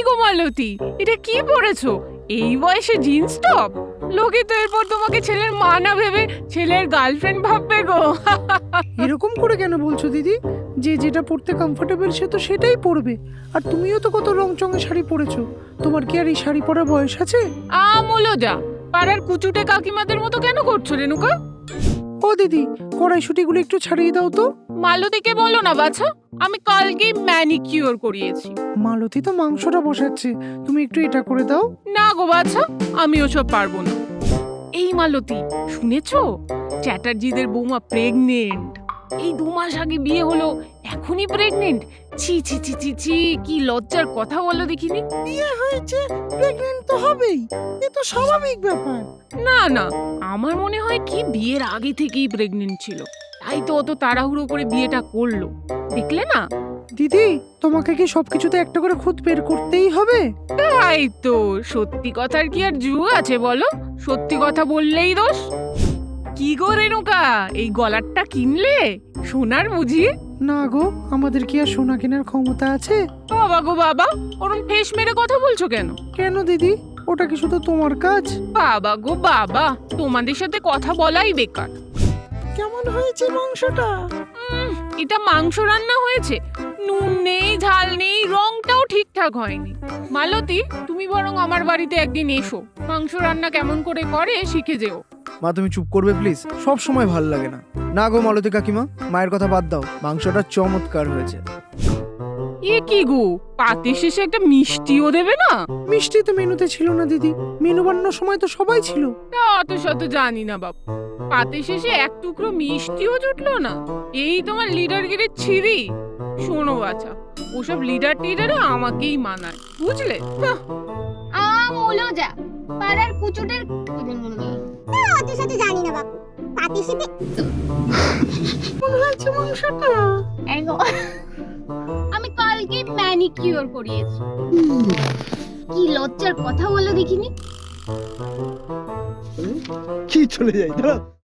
গো মালতী, এটা কি পরেছো? এই বয়সে জিন্স টপ? লোকে তো এরপর তোমাকে ছেলের মা না ভেবে ছেলের গার্লফ্রেন্ড ভাববে গো। এরকম করে কেন বলছো দিদি? যে যেটা পরতে কমফোর্টেবল সে তো সেটাই পরবে। আর তুমিও তো কত রং চঙে শাড়ি পরেছো, তোমার কি আর এই শাড়ি পরার বয়স আছে? আমলো যা, পাড়ার কুচুটে কাকিমাদের মতো কেন করছো রেনুকা? ও দিদি, কড়াইশুটিগুলো একটু ছাড়িয়ে দাও তো। মালতীকে বলো না বাছা, আমি কালকেই ম্যানিকিউর করিয়েছি। মালতী তো মাংসটা বসাচ্ছে, তুমি একটু এটা করে দাও। না গো বাছা, আমি ওসব পারবো না। এই মালতী, শুনেছো চ্যাটার্জিদের বৌমা প্রেগনেন্ট? এই 2 মাস আগে বিয়ে হলো, এখনই প্রেগনেন্ট? ছি ছি ছি ছি ছি, কি লজ্জার কথা বলো দেখিনি। বিয়ে হয়েছে, প্রেগন্যান্ট তো হবেই, এ তো স্বাভাবিক ব্যাপার। না না, আমার মনে হয় কি বিয়ের আগে থেকেই প্রেগনেন্ট ছিল, তাই তো অত তাড়াহুড়ো করে বিয়েটা করলো। দেখলে না? দিদি, তোমাকে কি সবকিছুতে একটা করে খুঁত বের করতেই হবে? তাই তো, সত্যি কথার কি আর যুগ আছে বলো? সত্যি কথা বললেই দোষ। কি গো রেনুকা, এই গলারটা কিনলে? সোনার বুঝি? না গো, আমাদের কি আর সোনা কেনার ক্ষমতা আছে? বাবা গো বাবা, ওরম ঠেস মেরে কথা বলছো কেন? কেন দিদি, ওটা কি শুধু তোমার কাজ? বাবা গো বাবা, তোমাদের সাথে কথা বলাই বেকার। কেমন হয়েছে মাংসটা? এটা মাংস রান্না হয়েছে, নুন নেই, ঝাল নেই, রংটাও ঠিকঠাক হয়নি। মালতী, তুমি বরং আমার বাড়িতে একদিন এসো, মাংস রান্না কেমন করে করে শিখে যেও। মা তুমি চুপ করবে প্লিজ, সব সময় ভাল লাগে না। না গো মালতী কাকিমা, মায়ের কথা বাদ দাও, মাংসটা চমৎকার হয়েছে। এ কি গো, পাতে শেষে একটা মিষ্টিও দেবে না? মিষ্টি তো মেনুতে ছিল না দিদি, মেনু বানানোর সময় তো সবাই ছিল। তা অত শত জানি না বাবু, পাতে শেষে এক টুকরো মিষ্টিও জুটলো না? এই তোমার লিডারগিরির ছিরি। শোনো বাছা, ওসব লিডার টিডারে আমাকেই মানায়, বুঝলে? হাহ। মৌলজা পাড়ার কুচুটের অত সাথে জানি না বাপু, পাতি শিপে কেমন হয়েছে মাংসটা? আমি কালকে ম্যানিকিউর করিয়েছি। কি লজ্জার কথা বলো দেখিনি। কি চলে যাই দাঁড়া।